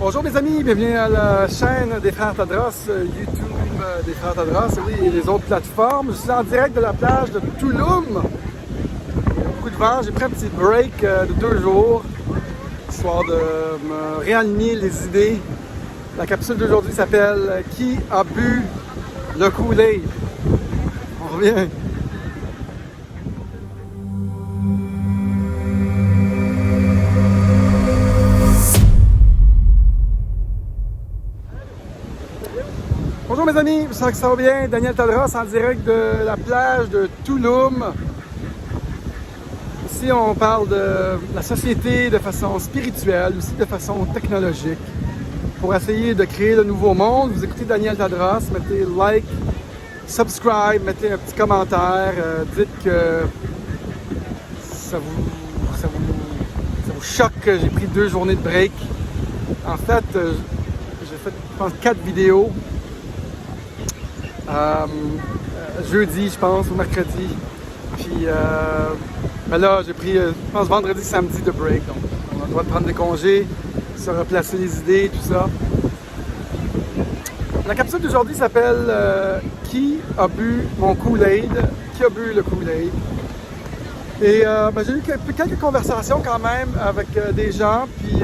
Bonjour mes amis, bienvenue à la chaîne des Frères Tadros, YouTube des Frères Tadros, oui, et les autres plateformes. Je suis en direct de la plage de Tulum. Il y a beaucoup de vent, j'ai pris un petit break de 2 jours, histoire de me réaligner les idées. La capsule d'aujourd'hui s'appelle « Qui a bu le Kool-Aid ?» On revient. Bonjour mes amis, j'espère que ça va bien. Daniel Tadros en direct de la plage de Tulum. Ici, on parle de la société de façon spirituelle, aussi de façon technologique. Pour essayer de créer le nouveau monde, vous écoutez Daniel Tadros, mettez like, subscribe, mettez un petit commentaire, dites que ça vous choque que j'ai pris 2 journées de break. En fait, j'ai fait, je pense, 4 vidéos. Jeudi, je pense, ou mercredi. Puis ben là, j'ai pris, je pense, vendredi, samedi de break. Donc, on a le droit de prendre des congés, se replacer les idées, tout ça. La capsule d'aujourd'hui s'appelle Qui a bu mon Kool-Aid? Qui a bu le Kool-Aid? Et ben, j'ai eu quelques conversations quand même avec des gens. Puis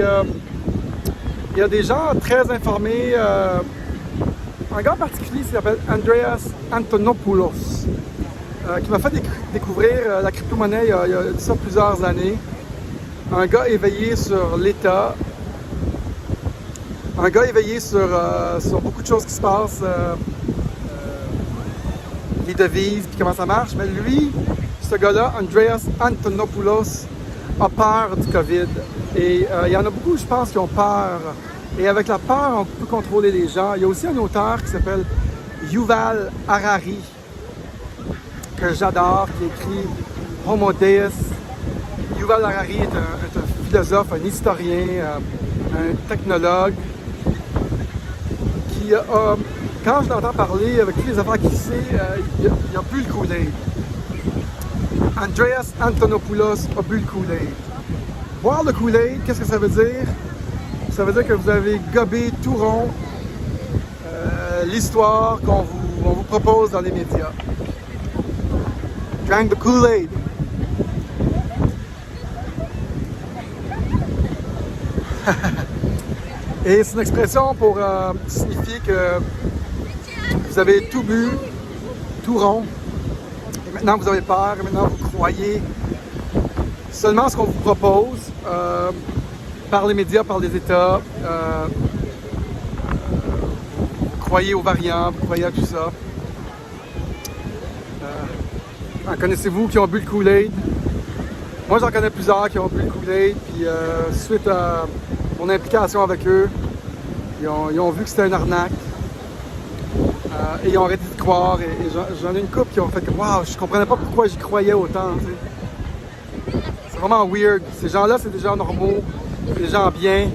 il y a des gens très informés. Un gars en particulier qui s'appelle Andreas Antonopoulos, qui m'a fait découvrir la crypto-monnaie il y a ça plusieurs années. Un gars éveillé sur l'État, un gars éveillé sur beaucoup de choses qui se passent, les devises, puis comment ça marche. Mais lui, ce gars-là, Andreas Antonopoulos, a peur du COVID. Et il y en a beaucoup, je pense, qui ont peur. Et avec la peur, on peut contrôler les gens. Il y a aussi un auteur qui s'appelle Yuval Harari, que j'adore, qui écrit Homo Deus. Yuval Harari est un philosophe, un historien, un technologue, qui a, quand je l'entends parler avec toutes les affaires qu'il sait, il a bu le Kool-Aid. Andreas Antonopoulos a bu le Kool-Aid. Boire le Kool-Aid, qu'est-ce que ça veut dire? Ça veut dire que vous avez gobé tout rond l'histoire qu'on vous propose dans les médias. Drank the Kool-Aid. Et c'est une expression pour signifier que vous avez tout bu, tout rond. Et maintenant vous avez peur, et maintenant vous croyez seulement ce qu'on vous propose. Par les médias, par les États, vous croyez aux variants, vous croyez à tout ça. En connaissez-vous qui ont bu le Kool-Aid? Moi, j'en connais plusieurs qui ont bu le Kool-Aid, puis suite à mon implication avec eux, ils ont vu que c'était une arnaque, et ils ont arrêté de croire, et j'en ai une couple qui ont fait que « Wow, je comprenais pas pourquoi j'y croyais autant. » C'est vraiment weird. Ces gens-là, c'est des gens normaux. C'est des gens bien,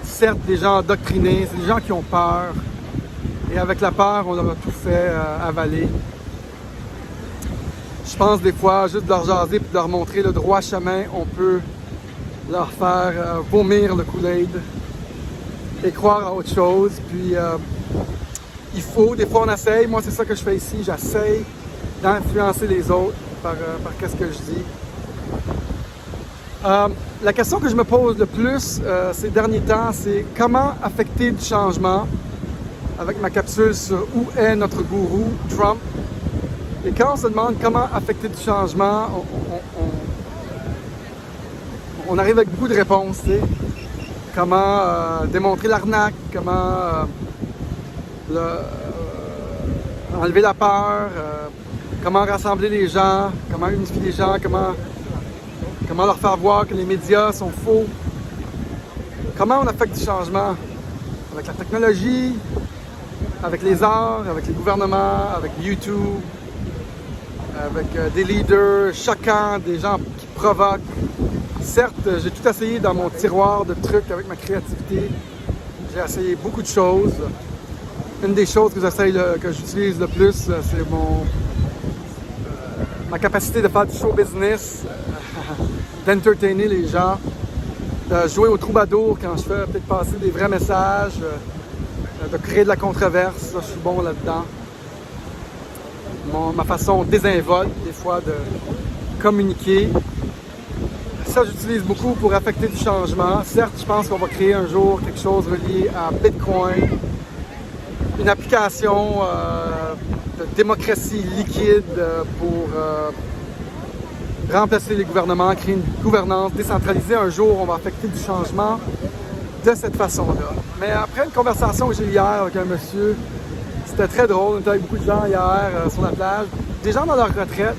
certes des gens endoctrinés, c'est des gens qui ont peur. Et avec la peur, on leur a tout fait avaler. Je pense des fois, juste de leur jaser et de leur montrer le droit chemin, on peut leur faire vomir le Kool-Aid et croire à autre chose. Puis il faut, des fois on essaye, moi c'est ça que je fais ici, j'essaye d'influencer les autres par qu'est-ce que je dis. La question que je me pose le plus ces derniers temps, c'est comment affecter du changement avec ma capsule sur où est notre gourou, Trump. Et quand on se demande comment affecter du changement, on arrive avec beaucoup de réponses. Tu sais. Comment démontrer l'arnaque, comment enlever la peur, comment rassembler les gens, comment unifier les gens, comment leur faire voir que les médias sont faux. Comment on affecte du changement? Avec la technologie, avec les arts, avec les gouvernements, avec YouTube, avec des leaders choquants, des gens qui provoquent. Certes, j'ai tout essayé dans mon tiroir de trucs avec ma créativité. J'ai essayé beaucoup de choses. Une des choses que j'utilise le plus, c'est ma capacité de faire du show business, d'entertainer les gens. jouer au troubadour quand je fais peut-être passer des vrais messages, de créer de la controverse, ça, je suis bon là-dedans. Ma façon désinvolte, des fois, de communiquer. Ça, j'utilise beaucoup pour affecter du changement. Certes, je pense qu'on va créer un jour quelque chose relié à Bitcoin, une application de démocratie liquide pour remplacer les gouvernements, créer une gouvernance décentralisée. Un jour, on va affecter du changement de cette façon-là. Mais après une conversation que j'ai eu hier avec un monsieur, c'était très drôle. On était avec beaucoup de gens hier sur la plage, des gens dans leur retraite.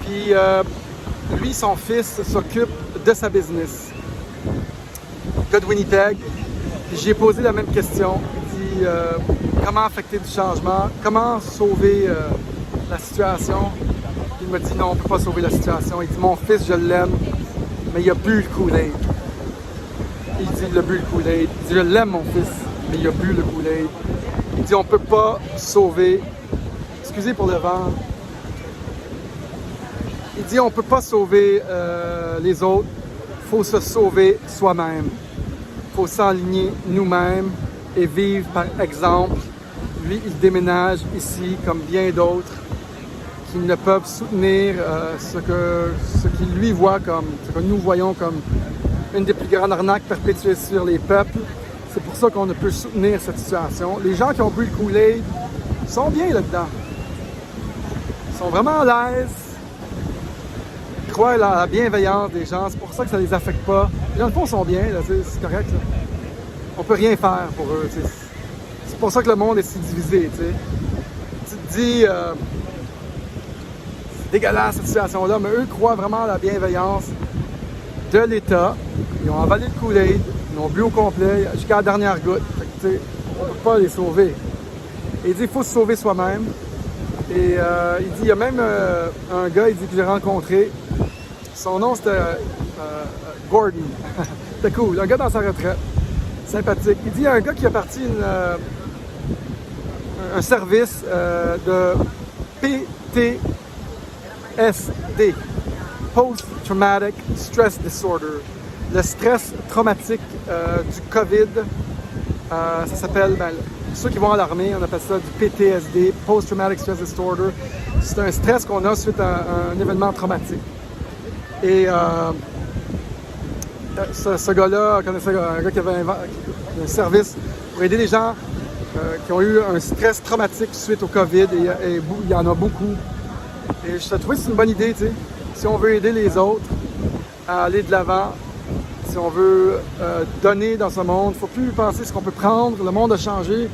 Puis lui, son fils s'occupe de sa business. Gars de Winnipeg. Puis j'ai posé la même question. Il dit comment affecter du changement, comment sauver la situation. Puis il m'a dit non, on ne peut pas sauver la situation. Il dit mon fils, je l'aime, mais il a bu le Kool-Aid. Il dit il a bu le Kool-Aid. Il dit je l'aime mon fils, mais il a bu le Kool-Aid. Il dit on ne peut pas sauver. Excusez pour le vent. Il dit on ne peut pas sauver les autres, il faut se sauver soi-même. Il faut s'aligner nous-mêmes et vivre par exemple. Lui, il déménage ici comme bien d'autres qui ne peuvent soutenir ce qu'il lui voit comme, ce que nous voyons comme une des plus grandes arnaques perpétuées sur les peuples. C'est pour ça qu'on ne peut soutenir cette situation. Les gens qui ont bu le Kool-Aid sont bien là-dedans. Ils sont vraiment à l'aise. Ils croient à la bienveillance des gens. C'est pour ça que ça ne les affecte pas. Les gens, le fond, sont bien. C'est correct. Là. On peut rien faire pour eux. T'sais. C'est pour ça que le monde est si divisé. T'sais. Tu te dis, c'est dégueulasse cette situation-là, mais eux croient vraiment à la bienveillance de l'État. Ils ont avalé le Kool-Aid. Ils l'ont bu au complet jusqu'à la dernière goutte. Fait que, on ne peut pas les sauver. Et il dit qu'il faut se sauver soi-même. Et il dit, il y a même un gars, il dit, que j'ai rencontré. Son nom, c'était Gordon. C'était cool. Un gars dans sa retraite. Sympathique. Il dit, il y a un gars qui a parti un service de PTSD. Post-Traumatic Stress Disorder. Le stress traumatique du COVID. Ça s'appelle, ceux qui vont à l'armée, on appelle ça du PTSD, Post-Traumatic Stress Disorder. C'est un stress qu'on a suite à un événement traumatique. Et ce gars-là connaissait un gars qui avait un service pour aider les gens qui ont eu un stress traumatique suite au COVID. Et il y en a beaucoup. Et je trouvais que c'est une bonne idée, tu sais. Si on veut aider les autres à aller de l'avant, si on veut donner dans ce monde, il ne faut plus penser à ce qu'on peut prendre. Le monde a changé.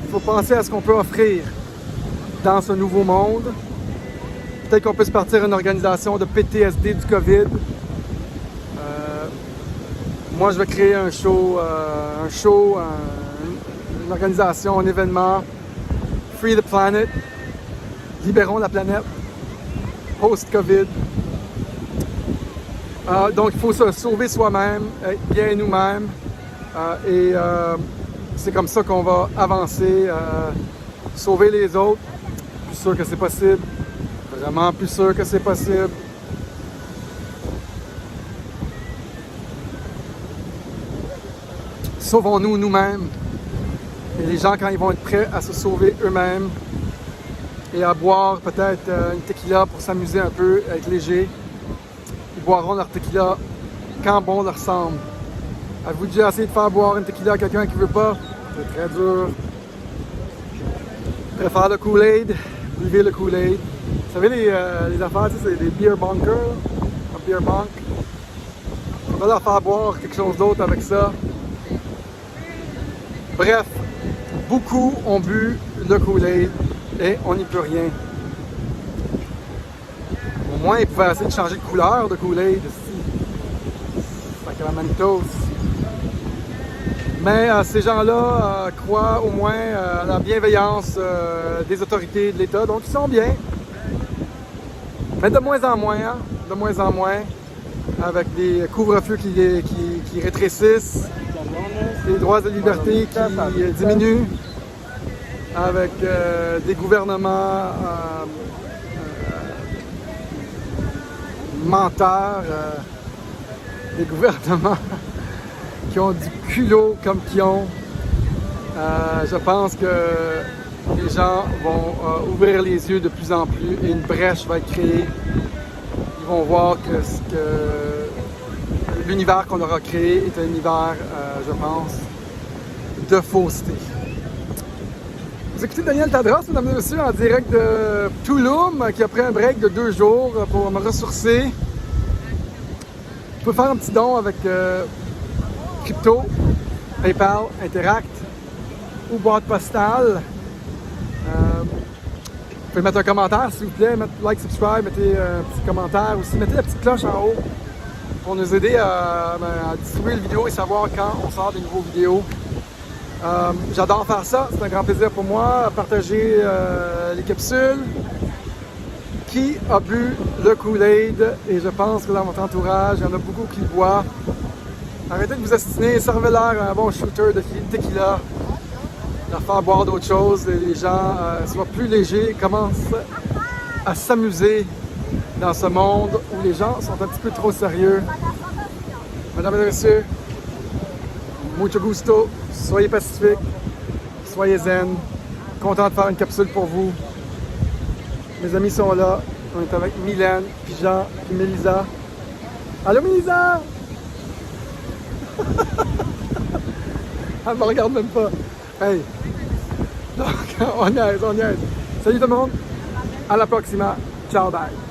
Il faut penser à ce qu'on peut offrir dans ce nouveau monde. Peut-être qu'on peut se partir une organisation de PTSD du COVID. Moi, je vais créer un show, une organisation, un événement. Free the Planet. Libérons la planète. Post-COVID. Donc, il faut se sauver soi-même, être bien nous-mêmes. Et c'est comme ça qu'on va avancer, sauver les autres. Plus sûr que c'est possible. Vraiment plus sûr que c'est possible. Sauvons-nous nous-mêmes. Et les gens, quand ils vont être prêts à se sauver eux-mêmes et à boire peut-être une tequila pour s'amuser un peu, être léger, ils boiront leur tequila quand bon leur semble. Avez-vous déjà essayé de faire boire une tequila à quelqu'un qui ne veut pas? C'est très dur. Je préfère le Kool-Aid. Buvez le Kool-Aid. Vous savez, les affaires, c'est des beer bunkers, un beer bunk. On va leur faire boire quelque chose d'autre avec ça. Bref, beaucoup ont bu le Kool-Aid et on n'y peut rien. Au moins, ils pouvaient essayer de changer de couleur de Kool-Aid. Sacramentos. Mais ces gens-là croient au moins à la bienveillance des autorités de l'État, donc ils sont bien. Mais de moins en moins, hein, de moins en moins, avec des couvre-feux qui rétrécissent, des droits de liberté qui diminuent, avec des gouvernements menteurs des gouvernements qui ont du culot comme qu'ils ont. Je pense que les gens vont ouvrir les yeux de plus en plus et une brèche va être créée. Ils vont voir que l'univers qu'on leur a créé est un univers, je pense, de fausseté. Vous écoutez Daniel Tadros, mesdames et messieurs, en direct de Tulum, qui a pris un break de 2 jours pour me ressourcer. Vous pouvez faire un petit don avec Crypto, PayPal, Interact ou boîte postale. Vous pouvez mettre un commentaire, s'il vous plaît, mettre like, subscribe, mettez un petit commentaire aussi, mettez la petite cloche en haut pour nous aider à distribuer la vidéo et savoir quand on sort des nouveaux vidéos. J'adore faire ça, c'est un grand plaisir pour moi, partager les capsules. Qui a bu le Kool-Aid? Et je pense que dans votre entourage, il y en a beaucoup qui le boivent. Arrêtez de vous astiner, servez-leur un bon shooter de tequila, leur faire boire d'autres choses et les gens soient plus légers, commencent à s'amuser dans ce monde où les gens sont un petit peu trop sérieux. Mesdames et messieurs, mucho gusto, soyez pacifiques, soyez zen, content de faire une capsule pour vous. Mes amis sont là, on est avec Mylène, puis Jean, puis Mélisa. Allô Mélisa! Elle me regarde même pas. Hey! Donc, on niaise. Salut tout le monde, à la prochaine. Ciao, bye!